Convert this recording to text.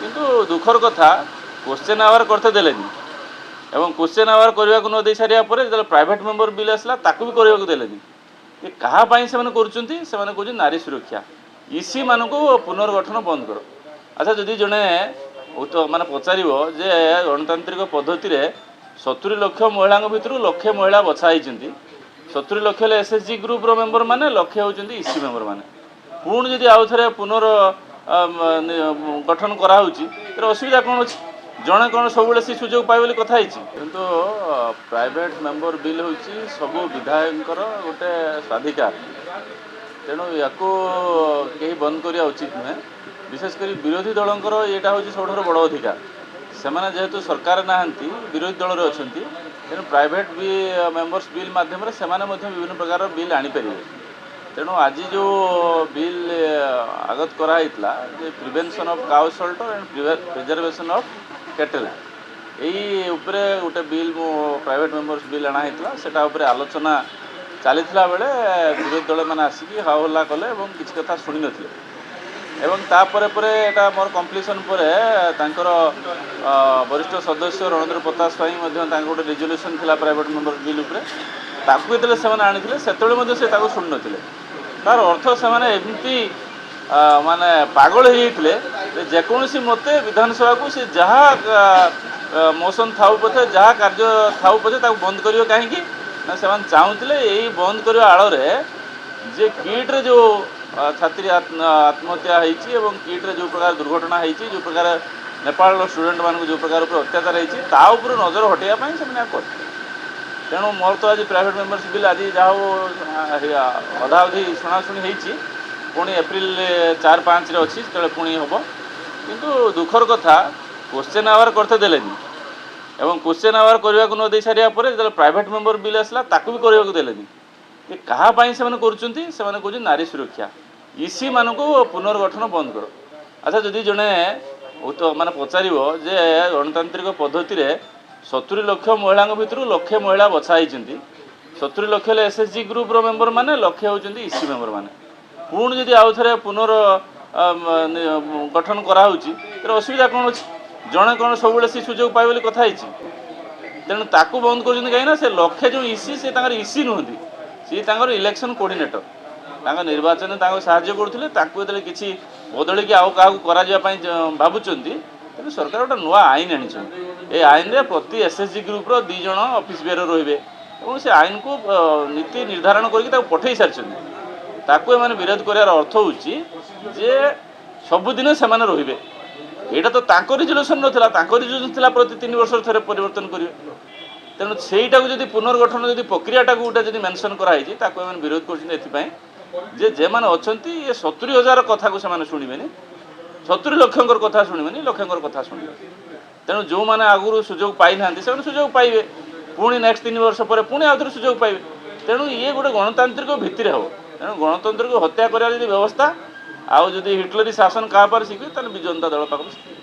କିନ୍ତୁ ଦୁଃଖର କଥା କ୍ୱେଶ୍ଚନ୍ ଆୱାର କରତେ ଦେଲେନି ଏବଂ କ୍ୱେଶ୍ଚନ୍ ଆୱାର କରିବାକୁ ନ ଦେଇ ସାରିବା ପରେ ଯେତେବେଳେ ପ୍ରାଇଭେଟ୍ ମେମ୍ବର ବିଲ୍ ଆସିଲା ତାକୁ ବି କରିବାକୁ ଦେଲେନି। ଏ କାହା ପାଇଁ ସେମାନେ କରୁଛନ୍ତି? ସେମାନେ କହୁଛନ୍ତି ନାରୀ ସୁରକ୍ଷା, ଇସି ମାନଙ୍କୁ ପୁନର୍ଗଠନ ବନ୍ଦ କର। ଆଚ୍ଛା, ଯଦି ଜଣେ ମାନେ ପଚାରିବ ଯେ ଗଣତାନ୍ତ୍ରିକ ପଦ୍ଧତିରେ 70 ଲକ୍ଷ ମହିଳାଙ୍କ ଭିତରୁ ଲକ୍ଷେ ମହିଳା ବଛା ହେଇଛନ୍ତି, 70 ଲକ୍ଷ ହେଲେ ଏସ୍ଏଚ୍ଜି ଗ୍ରୁପ୍ର ମେମ୍ବର ମାନେ, ଲକ୍ଷେ ହେଉଛନ୍ତି ଇସି ମେମ୍ବର ମାନେ। ପୁଣି ଯଦି ଆଉ ଥରେ ଗଠନ କରାହେଉଛି ତାର ଅସୁବିଧା କ'ଣ ଅଛି? ଜଣେ କ'ଣ ସବୁବେଳେ ସେ ସୁଯୋଗ ପାଇବ ବୋଲି କଥା ହେଇଛି? କିନ୍ତୁ ପ୍ରାଇଭେଟ୍ ମେମ୍ବର ବିଲ୍ ହେଉଛି ସବୁ ବିଧାୟକଙ୍କର ଗୋଟେ ସ୍ୱାଧିକାର। ତେଣୁ ୟାକୁ କେହି ବନ୍ଦ କରିବା ଉଚିତ ନୁହେଁ। ବିଶେଷ କରି ବିରୋଧୀ ଦଳଙ୍କର ଏଇଟା ହେଉଛି ସବୁଠାରୁ ବଡ଼ ଅଧିକାର। ସେମାନେ ଯେହେତୁ ସରକାର ନାହାନ୍ତି, ବିରୋଧୀ ଦଳରେ ଅଛନ୍ତି, ତେଣୁ ପ୍ରାଇଭେଟ୍ ମେମ୍ବର୍ସ ବିଲ୍ ମାଧ୍ୟମରେ ସେମାନେ ମଧ୍ୟ ବିଭିନ୍ନ ପ୍ରକାର ବିଲ୍ ଆଣିପାରିବେ। ତେଣୁ ଆଜି ଯେଉଁ ବିଲ୍ ଆଗତ କରାହେଇଥିଲା ଯେ ପ୍ରିଭେନ୍ସନ୍ ଅଫ୍ କାଉ ସଲ୍ଟର ଆଣ୍ଡ ପ୍ରିଜର୍ଭେସନ୍ ଅଫ୍ କେଟେଲ୍, ଏଇ ଉପରେ ଗୋଟେ ବିଲ୍ ପ୍ରାଇଭେଟ୍ ମେମ୍ବର୍ସ ବିଲ୍ ଅଣାହେଇଥିଲା। ସେଟା ଉପରେ ଆଲୋଚନା ଚାଲିଥିଲା ବେଳେ ବିରୋଧୀ ଦଳମାନେ ଆସିକି ହାଉ ହଲ୍ଲା କଲେ ଏବଂ କିଛି କଥା ଶୁଣିନଥିଲେ। ଏବଂ ତାପରେ ପରେ ଏଟା ମୋର କମ୍ପ୍ଲିସନ୍ ପରେ ତାଙ୍କର ବରିଷ୍ଠ ସଦସ୍ୟ ରଣେନ୍ଦ୍ର ପ୍ରତାପ ସ୍ୱାଇଁ ମଧ୍ୟ ତାଙ୍କ ଗୋଟେ ରେଜଲ୍ୟୁସନ୍ ଥିଲା ପ୍ରାଇଭେଟ୍ ମେମ୍ବର ବିଲ୍ ଉପରେ, ତାକୁ ଯେତେବେଳେ ସେମାନେ ଆଣିଥିଲେ ସେତେବେଳେ ମଧ୍ୟ ସେ ତାକୁ ଶୁଣିନଥିଲେ। ତାର ଅର୍ଥ ସେମାନେ ଏମିତି ମାନେ ପାଗଳ ହେଇଯାଇଥିଲେ ଯେକୌଣସି ମତେ ବିଧାନସଭାକୁ ସେ ଯାହା ମୋସନ୍ ଥାଉ ପଛେ, ଯାହା କାର୍ଯ୍ୟ ଥାଉ ପଛେ ତାକୁ ବନ୍ଦ କରିବ। କାହିଁକି ନା ସେମାନେ ଚାହୁଁଥିଲେ ଏଇ ବନ୍ଦ କରିବା ଆଳରେ ଯେ କିଟ୍ରେ ଯେଉଁ ଛାତ୍ରୀ ଆତ୍ମହତ୍ୟା ହେଇଛି ଏବଂ କିଟ୍ରେ ଯେଉଁ ପ୍ରକାର ଦୁର୍ଘଟଣା ହେଇଛି, ଯେଉଁ ପ୍ରକାର ନେପାଳର ଷ୍ଟୁଡେଣ୍ଟମାନଙ୍କୁ ଯେଉଁ ପ୍ରକାର ଉପରେ ଅତ୍ୟାଚାର ହେଇଛି, ତା ଉପରୁ ନଜର ହଟାଇବା ପାଇଁ ସେମାନେ କରିଥିଲେ। ତେଣୁ ମୋର ତ ଆଜି ପ୍ରାଇଭେଟ୍ ମେମ୍ବର୍ସ ବିଲ୍ ଆଜି ଯାହା ହଉ ଅଧାଅଧି ଶୁଣାଶୁଣି ହେଇଛି, ପୁଣି ଏପ୍ରିଲ 4-5ରେ ଅଛି, ସେତେବେଳେ ପୁଣି ହେବ। କିନ୍ତୁ ଦୁଃଖର କଥା କ୍ୱେଶ୍ଚନ୍ ଆୱାର କରତେ ଦେଲେନି ଏବଂ କ୍ୱେଶ୍ଚନ୍ ଆୱାର କରିବାକୁ ନ ଦେଇ ସାରିବା ପରେ ଯେତେବେଳେ ପ୍ରାଇଭେଟ୍ ମେମ୍ବର ବିଲ୍ ଆସିଲା ତାକୁ ବି କରିବାକୁ ଦେଲେନି। ଏ କାହା ପାଇଁ ସେମାନେ କରୁଛନ୍ତି? ସେମାନେ କହୁଛନ୍ତି ନାରୀ ସୁରକ୍ଷା, ଇସି ମାନଙ୍କୁ ପୁନର୍ଗଠନ ବନ୍ଦ କର। ଆଚ୍ଛା, ଯଦି ଜଣେ ମାନେ ପଚାରିବ ଯେ ଗଣତାନ୍ତ୍ରିକ ପଦ୍ଧତିରେ 70 ଲକ୍ଷ ମହିଳାଙ୍କ ଭିତରୁ ଲକ୍ଷେ ମହିଳା ବଛା ହେଇଛନ୍ତି, 70 ଲକ୍ଷ ହେଲେ ଏସ୍ଏଚ୍ଜି ଗ୍ରୁପ୍ର ମେମ୍ବର ମାନେ, ଲକ୍ଷେ ହେଉଛନ୍ତି ଇସି ମେମ୍ବର ମାନେ। ପୁଣି ଯଦି ଆଉ ଥରେ ଗଠନ କରାହେଉଛି ତାର ଅସୁବିଧା କ'ଣ ଅଛି? ଜଣେ କ'ଣ ସବୁବେଳେ ସେ ସୁଯୋଗ ପାଇବ ବୋଲି କଥା ହେଇଛି? ତେଣୁ ତାକୁ ବନ୍ଦ କରୁଛନ୍ତି କାହିଁକି ନା ସେ ଲକ୍ଷେ ଯେଉଁ ଇସି, ସେ ତାଙ୍କର ଇସି ନୁହନ୍ତି, ସିଏ ତାଙ୍କର ଇଲେକ୍ସନ୍ କୋଡ଼ିନେଟର। ତାଙ୍କ ନିର୍ବାଚନରେ ତାଙ୍କୁ ସାହାଯ୍ୟ କରୁଥିଲେ। ତାଙ୍କୁ ଯେତେବେଳେ କିଛି ବଦଳିକି ଆଉ କାହାକୁ କରାଯିବା ପାଇଁ ଭାବୁଛନ୍ତି, ତେଣୁ ସରକାର ଗୋଟେ ନୂଆ ଆଇନ ଆଣିଛନ୍ତି। ଏ ଆଇନରେ ପ୍ରତି ଏସ୍ଏଚ୍ଜି ଗ୍ରୁପ୍ର 2 ଜଣ ଅଫିସ୍ ବେୟର ରହିବେ ଏବଂ ସେ ଆଇନକୁ ନୀତି ନିର୍ଦ୍ଧାରଣ କରିକି ତାକୁ ପଠାଇ ସାରିଛନ୍ତି। ତାକୁ ଏମାନେ ବିରୋଧ କରିବାର ଅର୍ଥ ହେଉଛି ଯେ ସବୁଦିନ ସେମାନେ ରହିବେ। ଏଇଟା ତ ତାଙ୍କ ରିଜଲ୍ୟୁସନ୍ ନଥିଲା, ତାଙ୍କ ରିଜଲ୍ୟୁସନ୍ ଥିଲା ପ୍ରତି 3 ବର୍ଷରେ ଥରେ ପରିବର୍ତ୍ତନ କରିବେ। ତେଣୁ ସେଇଟାକୁ ଯଦି ପୁନର୍ଗଠନ ଯଦି ପ୍ରକ୍ରିୟାଟାକୁ ଗୋଟେ ଯଦି ମେନସନ୍ କରାହେଇଛି, ତାକୁ ଏମାନେ ବିରୋଧ କରୁଛନ୍ତି ଏଥିପାଇଁ ଯେ ଯେମାନେ ଅଛନ୍ତି ଏ 70,000 କଥାକୁ ସେମାନେ ଶୁଣିବେନି, 70 ଲକ୍ଷଙ୍କର କଥା ଶୁଣିବେନି, ଲକ୍ଷଙ୍କର କଥା ଶୁଣିବେ। ତେଣୁ ଯେଉଁମାନେ ଆଗରୁ ସୁଯୋଗ ପାଇନାହାନ୍ତି ସେମାନେ ସୁଯୋଗ ପାଇବେ, ପୁଣି ନେକ୍ସଟ 3 ବର୍ଷ ପରେ ପୁଣି ଆଉ ଥରେ ସୁଯୋଗ ପାଇବେ। ତେଣୁ ଇଏ ଗୋଟେ ଗଣତାନ୍ତ୍ରିକ ଭିତ୍ତିରେ ହେବ। ତେଣୁ ଗଣତନ୍ତ୍ରକୁ ହତ୍ୟା କରିବାର ଯଦି ବ୍ୟବସ୍ଥା, ଆଉ ଯଦି ହିଟଲରୀ ଶାସନ କାହା ପାଖରେ ଶିଖିବେ ତାହେଲେ ବିଜୁ ଜନତା ଦଳ ପାଖରୁ ଶିଖିବେ।